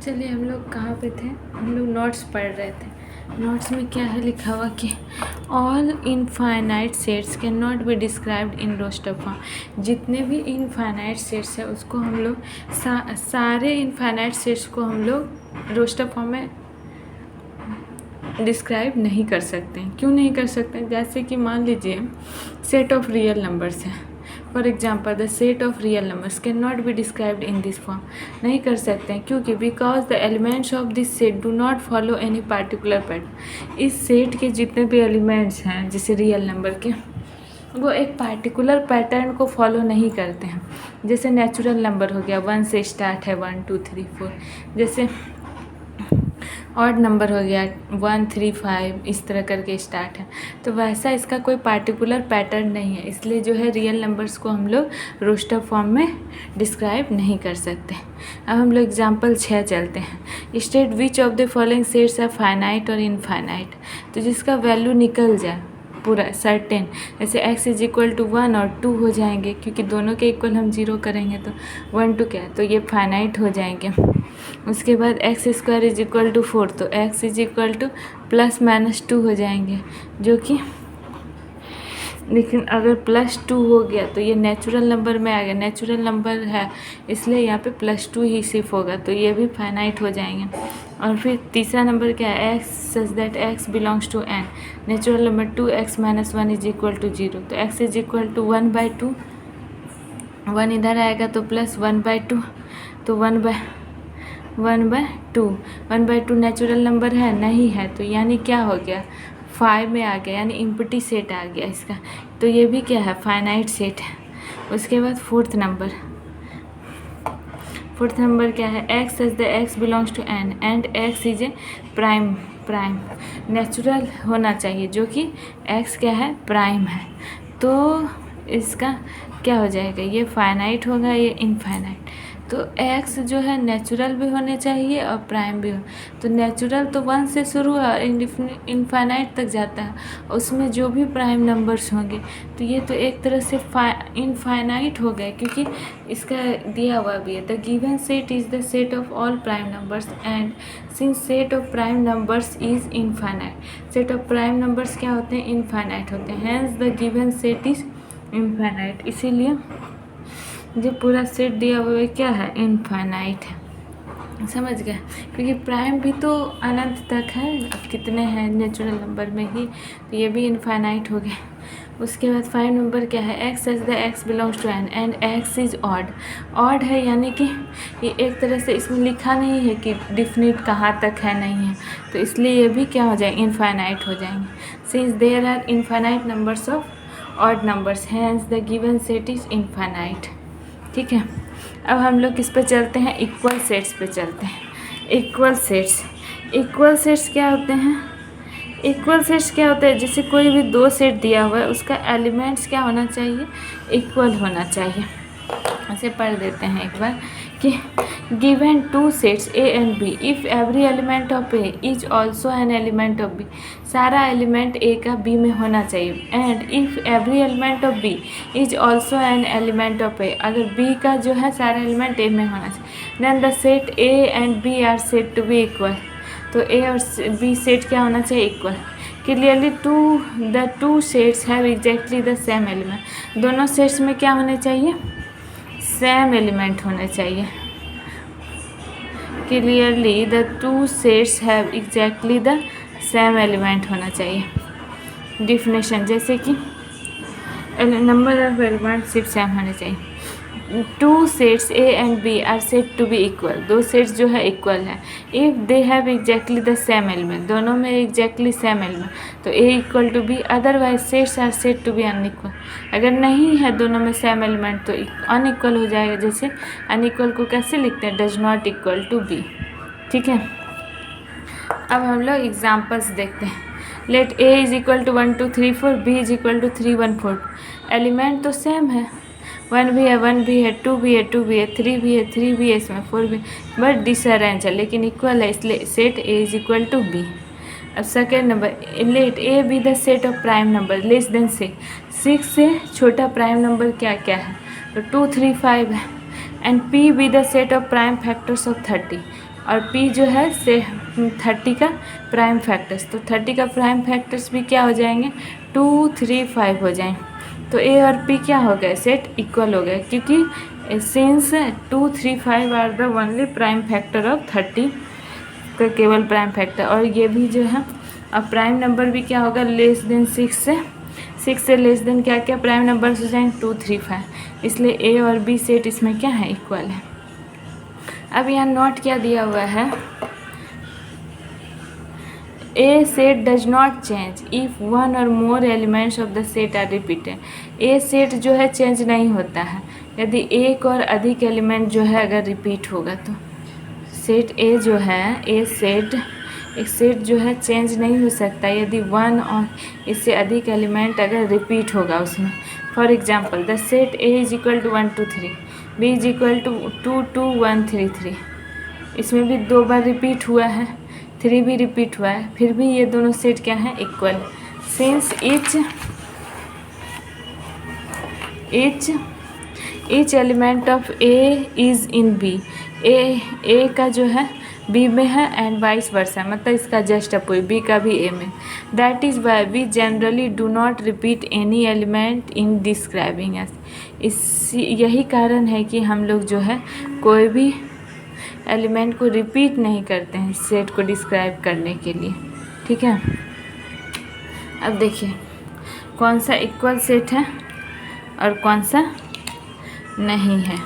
चलिए हम लोग कहाँ पे थे, हम लोग नोट्स पढ़ रहे थे। नोट्स में क्या है लिखा हुआ कि all infinite sets can not be described in roster form. जितने भी इनफाइनाइट सेट्स है उसको हम लोग सारे इनफाइनाइट सेट्स को हम लोग रोस्टर फॉर्म में डिस्क्राइब नहीं कर सकते हैं। क्यों नहीं कर सकते हैं? जैसे कि मान लीजिए सेट ऑफ रियल नंबर्स है, for example the set of real numbers can not be described in this form. नहीं कर सकते हैं क्योंकि because the elements of this set do not follow any particular pattern. इस सेट के जितने भी एलिमेंट्स हैं जैसे रियल नंबर के, वो एक पार्टिकुलर पैटर्न को फॉलो नहीं करते हैं। जैसे नेचुरल नंबर हो गया, 1 से स्टार्ट है, 1 2 3 4। जैसे ऑड नंबर हो गया 1 3 5, इस तरह करके स्टार्ट है। तो वैसा इसका कोई पार्टिकुलर पैटर्न नहीं है, इसलिए जो है रियल नंबर्स को हम लोग रोस्टर फॉर्म में डिस्क्राइब नहीं कर सकते। अब हम लोग एग्जांपल 6 चलते हैं। State which of the following sets are finite और इनफाइनाइट। तो जिसका वैल्यू निकल जाए पूरा सर्टेन, जैसे x इज इक्वल टू 1 और 2 हो जाएंगे, क्योंकि दोनों के इक्वल हम 0 करेंगे तो 1 2 क्या है, तो ये फाइनाइट हो जाएंगे। उसके बाद x square is equal to 4, तो x इज इक्वल टू +-2 हो जाएंगे, जो कि लेकिन अगर +2 हो गया तो ये नेचुरल नंबर में आ गया, नेचुरल नंबर है इसलिए यहाँ पे +2 ही सिर्फ होगा, तो ये भी फाइनाइट हो जाएंगे। और फिर तीसरा नंबर क्या है, x such that x belongs to n, natural number 2x - 1 is equal to 0, तो x इज इक्वल टू 1/2, 1 इधर आएगा तो +1/2, तो 1/2 नेचुरल नंबर है नहीं है, तो यानी क्या हो गया 5 में आ गया, यानी इम्पटी सेट आ गया इसका, तो ये भी क्या है फाइनाइट सेट है। उसके बाद फोर्थ नंबर क्या है, x such the x belongs to n and x is a prime natural होना चाहिए, जो कि x क्या है प्राइम है, तो इसका क्या हो जाएगा, ये फाइनाइट होगा, ये इनफाइनाइट। तो x जो है नेचुरल भी होने चाहिए और प्राइम भी हो, तो नेचुरल तो 1 से शुरू है और इनफाइनाइट तक जाता है, उसमें जो भी प्राइम नंबर्स होंगे तो ये तो एक तरह से इनफाइनाइट हो गए, क्योंकि इसका दिया हुआ भी है the given set is the set of all prime numbers and since set of prime numbers is infinite. Set of prime numbers क्या होते हैं, इनफाइनाइट होते हैं, hence the given set is infinite, इसीलिए जो पूरा सेट दिया हुआ है क्या है, इनफाइनाइट है। समझ गए, क्योंकि प्राइम भी तो अनंत तक है, अब कितने हैं नेचुरल नंबर में ही, तो ये भी इनफाइनाइट हो गया। उसके बाद 5 नंबर क्या है, x such the x belongs to n and x is odd है, यानी कि ये एक तरह से इसमें लिखा नहीं है कि डिफिनिट कहाँ तक है नहीं है, तो इसलिए ये भी क्या हो जाएंगे, इनफाइनाइट हो जाएंगे। Since there are infinite numbers of odd numbers hence the given set is infinite. ठीक है, अब हम लोग किस पे चलते हैं, इक्वल सेट्स पे चलते हैं। इक्वल सेट्स क्या होते हैं, इक्वल सेट्स क्या होता है, जैसे कोई भी 2 सेट दिया हुआ है उसका एलिमेंट्स क्या होना चाहिए, इक्वल होना चाहिए। ऐसे पढ़ देते हैं एक बार कि given 2 sets A and B if every element of A is also an element of B, सारा एलिमेंट A का B में होना चाहिए, and if every element of B is also an element of A, अगर B का जो है सारा एलिमेंट A में होना चाहिए, then the set A and B are set to be equal, तो A और B सेट क्या होना चाहिए, equal. Clearly the two sets have exactly the same element, दोनों सेट्स में क्या होने चाहिए, सेम एलिमेंट होने चाहिए। Clearly the two sets have exactly the same element होना चाहिए। डिफिनेशन जैसे कि नंबर ऑफ एलिमेंट सिर्फ सेम होने चाहिए। 2 sets A and B are set to be equal, 2 sets जो है इक्वल है, if they have exactly the same element, दोनों में एग्जैक्टली सेम एलिमेंट, तो A equal to B, otherwise sets are set to be unequal, अगर नहीं है दोनों में सेम एलिमेंट तो अनइक्वल हो जाएगा। जैसे अनइक्वल को कैसे लिखते हैं, does not equal to B। ठीक है, अब हम लोग एग्जाम्पल्स देखते हैं। Let A is equal to 1 2 3 4, B is equal to 3 1 4, element तो सेम है, 1 भी है 1 भी है, 2 भी है 2 भी है, 3 भी है 3 भी है, इसमें 4 भी, बट डिसअरेंज है लेकिन इक्वल है, इसलिए set A is equal to B। अब second number, let A be the set of prime number less than 6 से छोटा प्राइम नंबर क्या क्या है, तो 2 3 5 है, and P B the set of prime factors of 30, और p जो है से 30 का प्राइम फैक्टर्स, तो 30 का प्राइम फैक्टर्स भी क्या हो जाएंगे 2 3 5 हो जाएंगे। तो a और p क्या हो गए सेट इक्वल हो गए, क्योंकि since 2 3 5 are the only prime factor of 30 का केवल प्राइम फैक्टर। और ये भी जो है अब प्राइम नंबर भी क्या होगा लेस देन 6 से लेस देन क्या क्या प्राइम नंबर हो जाएंगे 2 3 5, इसलिए ए और बी सेट इसमें क्या है इक्वल है। अब यहाँ नोट क्या दिया हुआ है, A set does not change if one or more elements of the set are repeated. A set जो है चेंज नहीं होता है यदि एक और अधिक एलिमेंट जो है अगर रिपीट होगा तो। सेट ए जो है एक सेट जो है चेंज नहीं हो सकता यदि वन और इससे अधिक एलिमेंट अगर रिपीट होगा उसमें। For example the set A is equal to 1 2 3, B is equal to 2 2 1 3 3, इसमें भी 2 बार रिपीट हुआ है, 3 भी रिपीट हुआ है, फिर भी ये दोनों सेट क्या हैं equal. Since each element of A is in B, A का जो है बी में है एंड वाइस वर्सा, मतलब इसका जस्ट अपोजिट बी का भी ए में। That is why we generally do not repeat any element in describing S. यही कारण है कि हम लोग जो है कोई भी एलिमेंट को रिपीट नहीं करते हैं सेट को डिस्क्राइब करने के लिए, ठीक है। अब देखिए कौन सा इक्वल सेट है और कौन सा नहीं है,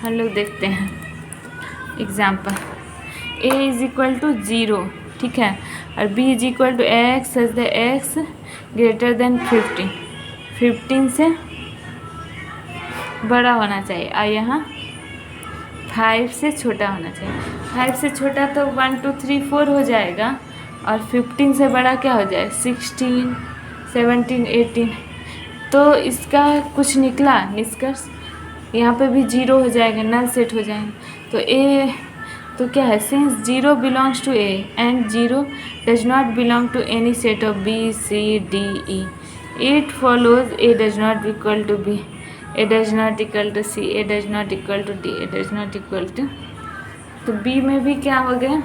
हम लोग देखते हैं। Example a is equal to 0, ठीक है, और b is equal to x as the x greater than 15 से बड़ा होना चाहिए और यहाँ 5 से छोटा होना चाहिए। 5 से छोटा तो 1 2 3 4 हो जाएगा और 15 से बड़ा क्या हो जाए 16 17 18। तो इसका कुछ निकला निष्कर्ष, यहाँ पे भी 0 हो जाएगा, नल सेट हो जाएंगे। तो ए तो क्या है since 0 belongs to A and 0 does not belong to any set of B C D E, it follows A does not equal to B, A does not equal to C, A does not equal to D, A does not equal to. तो B में भी क्या हो गया,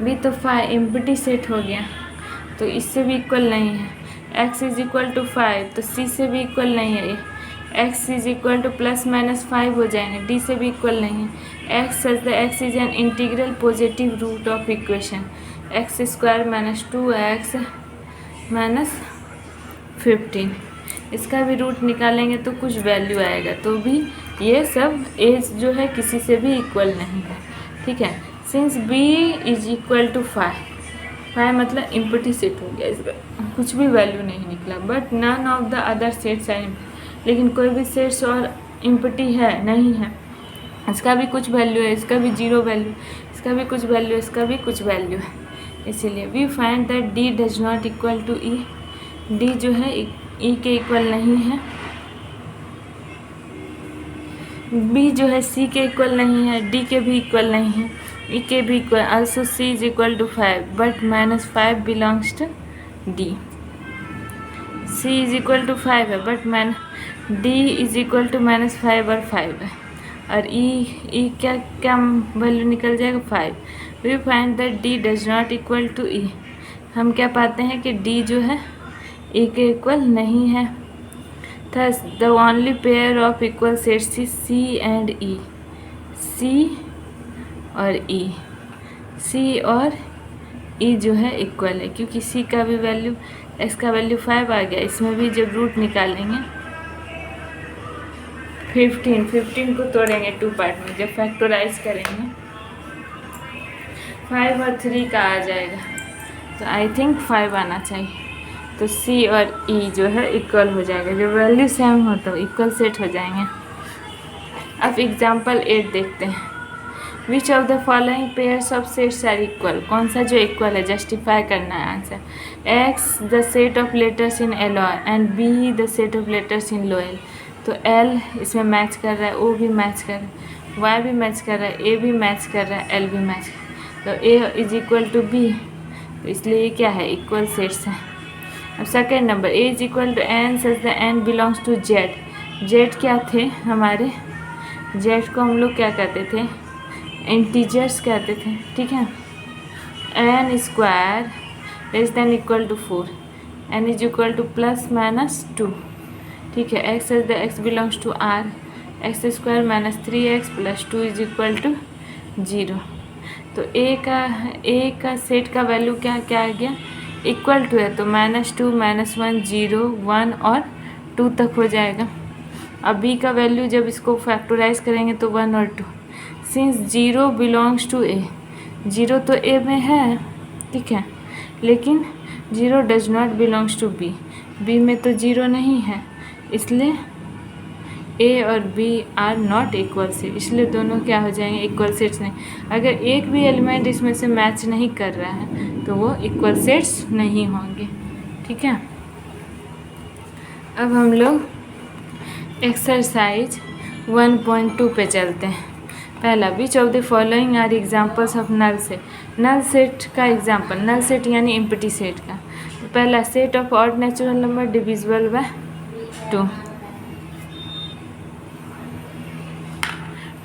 B तो 5 empty set हो गया तो इससे भी इक्वल नहीं है। x इज इक्वल टू 5 तो c से भी इक्वल नहीं है, x is equal to plus minus 5 हो जाएंगे, d से भी इक्वल नहीं है। x as the x is an integral positive root of equation x square minus 2x minus 15, इसका भी रूट निकालेंगे तो कुछ वैल्यू आएगा, तो भी ये सब एज जो है किसी से भी इक्वल नहीं है, ठीक है। Since b is equal to 5 मतलब इम्पटी सेट हो गया, इसका कुछ भी वैल्यू नहीं निकला। But none of the other sets are, लेकिन कोई भी सेट्स और इम्पटी है नहीं है, इसका भी कुछ वैल्यू है, इसका भी 0 वैल्यू, इसका भी कुछ वैल्यू, इसका भी कुछ वैल्यू है। इसीलिए we find that d does not equal to e, d जो है e के इक्वल नहीं है, b जो है c के इक्वल नहीं है, d के भी इक्वल नहीं है, e के भी इक्वल। Also c is equal to 5 but -5 belongs to d, c is equal to 5 है but d is equal to -5 और 5 है, और e क्या क्या वैल्यू निकल जाएगा 5। We find that d does not equal to e, हम क्या पाते हैं कि d जो है e के इक्वल नहीं है। Thus the only pair of equal sets is c and e, c और e, c और e जो है इक्वल है, क्योंकि c का भी वैल्यू, x का वैल्यू 5 आ गया, इसमें भी जब रूट निकालेंगे 15 को तोड़ेंगे 2 पार्ट में, जब फैक्टराइज करेंगे 5 और 3 का आ जाएगा, तो आई थिंक 5 आना चाहिए। तो c और e जो है इक्वल हो जाएगा, जब वैल्यू सेम हो तो इक्वल सेट हो जाएंगे। अब एग्जाम्पल 8 देखते हैं। Which of the following pairs of sets are equal, कौन सा जो इक्वल है जस्टिफाई करना है answer. x the set of letters in L and b the set of letters in loyal, तो l इसमें मैच कर रहा है, o भी मैच कर रहा है, y भी मैच कर रहा है, a भी मैच कर रहा है, l भी मैच कर रहा है, तो a is equal to b, तो इसलिए ये क्या है इक्वल सेट्स है। अब second number a is equal to n such the n belongs to z, z क्या थे हमारे जेड को हम लोग क्या कहते थे, इंटीजर्स कहते थे, ठीक है। N square less than equal to 4, n is equal to plus minus 2, ठीक है। X as the x belongs to R, x square minus 3x plus 2 is equal to 0। तो ए का सेट का वैल्यू क्या क्या आ गया, इक्वल टू है तो -2 -1 0 1 और 2 तक हो जाएगा। अब बी का वैल्यू जब इसको फैक्टराइज करेंगे तो 1 और 2, सिंस 0 बिलोंग्स टू ए, 0 तो ए में है, ठीक है, लेकिन 0 does not belongs to B, B में तो 0 नहीं है, इसलिए ए और B are not equal set, इसलिए दोनों क्या हो जाएंगे, इक्वल सेट्स नहीं। अगर एक भी एलिमेंट इसमें से मैच नहीं कर रहा है तो वो इक्वल सेट्स नहीं होंगे, ठीक है। अब हम लोग एक्सरसाइज 1.2 पे चलते हैं। पहला, which of the following are examples of null set. Null set का एग्जाम्पल, नल सेट यानी एम्प्टी सेट का। तो पहला, set of odd natural number divisible by 2,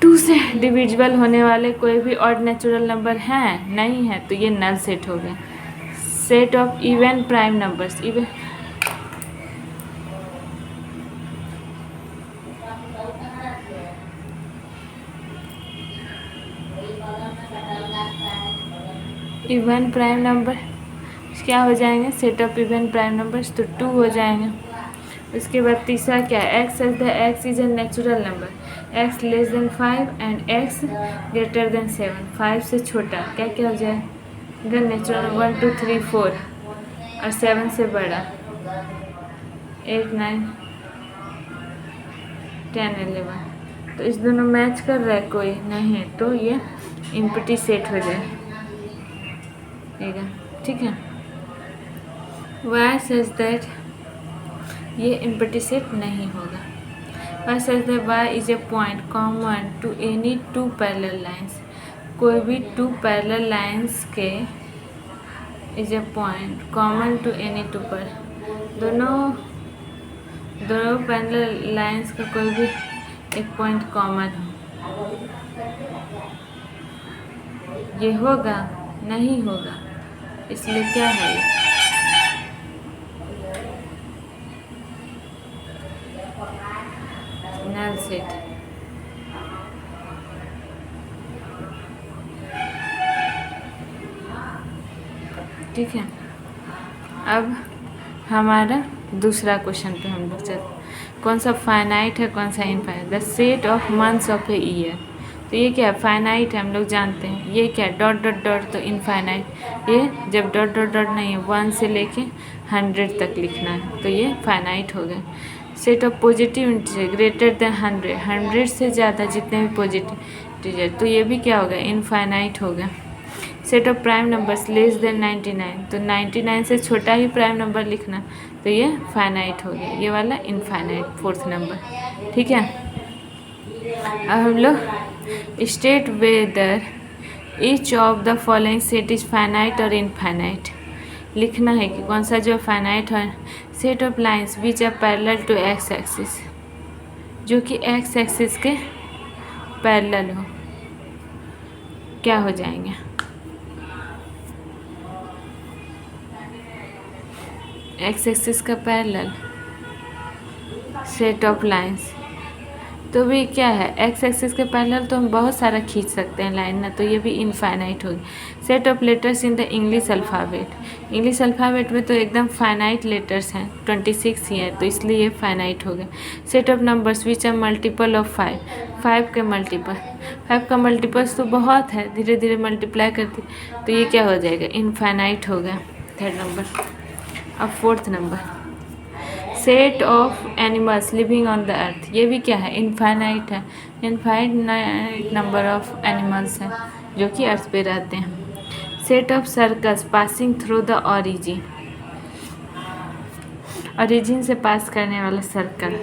2 से डिविजिबल होने वाले कोई भी ऑड नेचुरल नंबर हैं, नहीं है, तो ये नल सेट हो गया। Set of even prime numbers, even prime number क्या हो जाएंगे, set of even prime numbers, तो 2 हो जाएंगे। उसके बाद तीसरा क्या है, x as the x is a natural number, x less than 5 and x greater than 7, 5 से छोटा क्या क्या हो जाएगा, नेचुरल 1 2 3 4 और 7 से बड़ा 8 9 10 11। तो इस दोनों मैच कर रहा है, कोई नहीं है, तो ये एम्प्टी सेट हो जाए, ठीक है। वाई सच दैट ये एम्प्टी सेट नहीं होगा। Y such that y is a point common to any 2 parallel lines, कोई भी 2 पैरेलल लाइंस के is a point common to any 2 पर, दोनों पैरेलल लाइंस का कोई भी एक पॉइंट कॉमन हो, ये होगा नहीं होगा, इसलिए क्या है ये, नल सेट। ठीक है, अब हमारा दूसरा क्वेश्चन पे हम लोग चलते, कौन सा फाइनाइट है कौन सा infinite. The set of months of a year, तो ये क्या है, फाइनाइट है, हम लोग जानते हैं। ये क्या है, डॉट डॉट डॉट, तो इनफाइनाइट। ये जब डॉट डॉट डॉट नहीं है, 1 से लेके 100 तक लिखना है, तो ये फाइनाइट हो गया। Set of positive integer greater than 100, 100 से ज़्यादा जितने भी पॉजिटिव इंटीजर, तो ये भी क्या हो गया, इनफाइनाइट हो गया। Set of prime numbers less than 99, तो 99 से छोटा ही प्राइम नंबर लिखना, तो ये फाइनाइट हो गया, ये वाला इनफाइनाइट, 4th नंबर। ठीक है, अब हम लोग state whether each of the following set is finite और इनफाइनाइट, लिखना है कि कौन सा जो फाइनाइट है। Set of lines which are parallel to x axis, जो कि एक्स एक्सिस के पैरेलल हो, क्या हो जाएंगे, एक्स एक्सिस का पैरेलल सेट ऑफ लाइंस, तो भी क्या है, एक्स एक्सिस के पैरेलल तो हम बहुत सारा खींच सकते हैं लाइन ना, तो ये भी इनफाइनाइट होगी। Set of letters in the English alphabet, English alphabet में तो एकदम फाइनाइट लेटर्स हैं, 26 ही है, तो इसलिए ये फाइनाइट हो गया। Set of numbers which are multiple of 5, 5 के मल्टीपल, 5 का मल्टीपल्स तो बहुत है, धीरे धीरे मल्टीप्लाई करती, तो ये क्या हो जाएगा, इनफाइनाइट हो गया, 3rd नंबर। अब 4th number, set of animals living on the earth, ये भी क्या है, इनफाइनाइट है, इनफाइनाइट नंबर ऑफ एनिमल्स हैं जो कि अर्थ पे रहते हैं। Set of circles passing through the origin, origin से पास करने वाला सर्कल,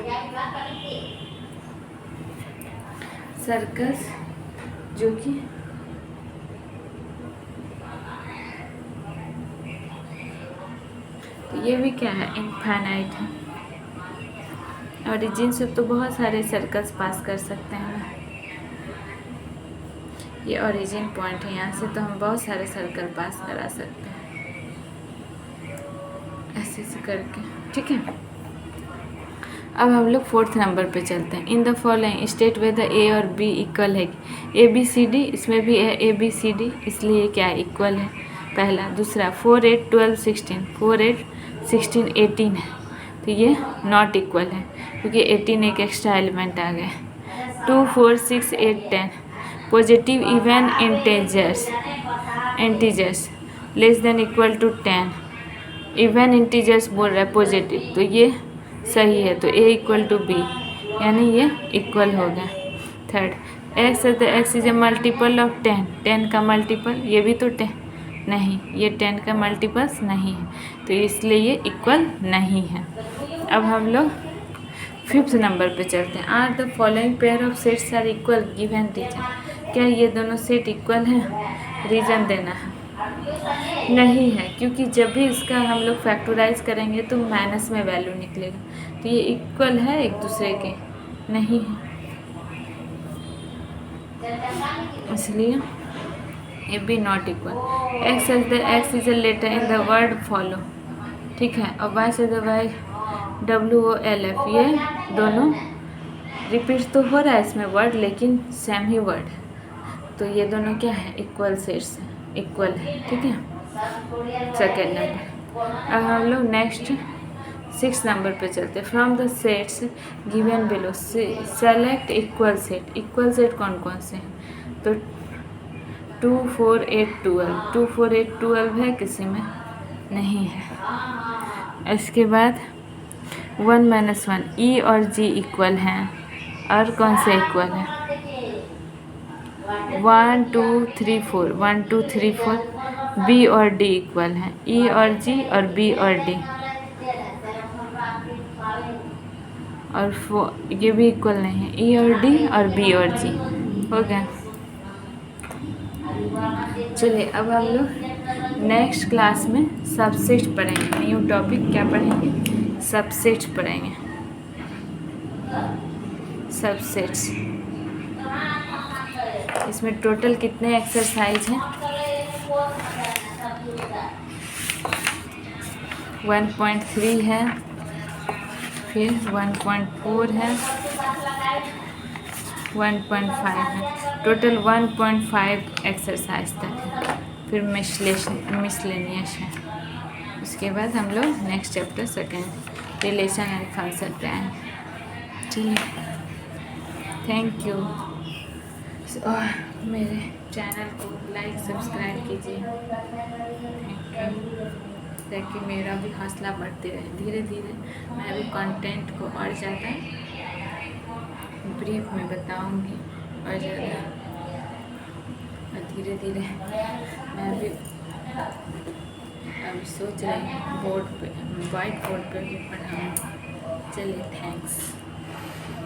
सर्कल्स जो कि ये भी क्या है, इनफाइनाइट है। ऑरिजिन से तो बहुत सारे सर्कल्स पास कर सकते हैं। ये ओरिजिन पॉइंट है, यहाँ से तो हम बहुत सारे सर्कल पास करा सकते हैं ऐसे ऐसे करके, ठीक है। अब हम लोग 4th नंबर पे चलते हैं। In the following state way the ए और बी इक्वल है। ए बी सी डी, इसमें भी है ए बी सी डी, इसलिए क्या है, इक्वल है पहला। दूसरा 4 8 12 16, 4 8 16 18 है, तो ये नॉट इक्वल है क्योंकि 18 एक एक्स्ट्रा एलिमेंट आ गया। 2 4 6 8 10 positive even integers less than equal to 10, even integers बोल रहा है पॉजिटिव, तो ये सही है, तो ए इक्वल टू बी, यानी ये इक्वल हो गया। थर्ड, एक्स है तो x is A multiple of 10, 10 का मल्टीपल, ये भी तो 10 नहीं, ये 10 का मल्टीपल्स नहीं है, तो इसलिए ये इक्वल नहीं है। अब हम लोग 5th नंबर पे चलते हैं। Are the following pair of sets are equal given reason, क्या ये दोनों सेट इक्वल हैं? रीजन देना है। नहीं है, क्योंकि जब भी इसका हम लोग फैक्टराइज करेंगे तो माइनस में वैल्यू निकलेगा, तो ये इक्वल है एक दूसरे के नहीं है, इसलिए ये भी not equal. X is a letter in the word follow, ठीक है, और वाई से द वाई WOLF, ये दोनों रिपीट तो हो रहा है इसमें वर्ड, लेकिन सेम ही वर्ड है, तो ये दोनों क्या है, इक्वल सेट्स हैं, इक्वल है, ठीक है। Second number. अब हम लोग नेक्स्ट 6th नंबर पे चलते हैं। From the sets given below select equal set, equal set कौन कौन से हैं, तो 2 4 8 12, 2 4 8 12 है, किसी में नहीं है। इसके बाद 1 - 1 E और G इक्वल हैं, और कौन से इक्वल है, 1 2 3 4, 1 2 3 4 B और D इक्वल हैं, E और G और B और D, और ये भी इक्वल नहीं है, E और D और B और G हो गया। चलिए अब हम लोग नेक्स्ट क्लास में सबसेट पढ़ेंगे, न्यू टॉपिक क्या पढ़ेंगे, सबसेट पढ़ेंगे, सबसेट्स। इसमें टोटल कितने एक्सरसाइज हैं, 1.3 है, फिर 1.4 है, 1.5 है, टोटल 1.5 एक्सरसाइज तक है, फिर मिसलेनियस है। उसके बाद हम लोग next chapter second relation and function पे आएंगे। चलिए, थैंक यू, और मेरे चैनल को लाइक सब्सक्राइब कीजिए, थैंक यू, ताकि मेरा भी हौसला बढ़ते रहे। धीरे धीरे मैं भी कंटेंट को और ज़्यादा ब्रीफ में बताऊंगी, और ज़्यादा, और धीरे धीरे मैं भी अभी सोच रही हूँ बोर्ड पे, वाइट बोर्ड पे भी पढ़ाऊँगी। चलिए, थैंक्स।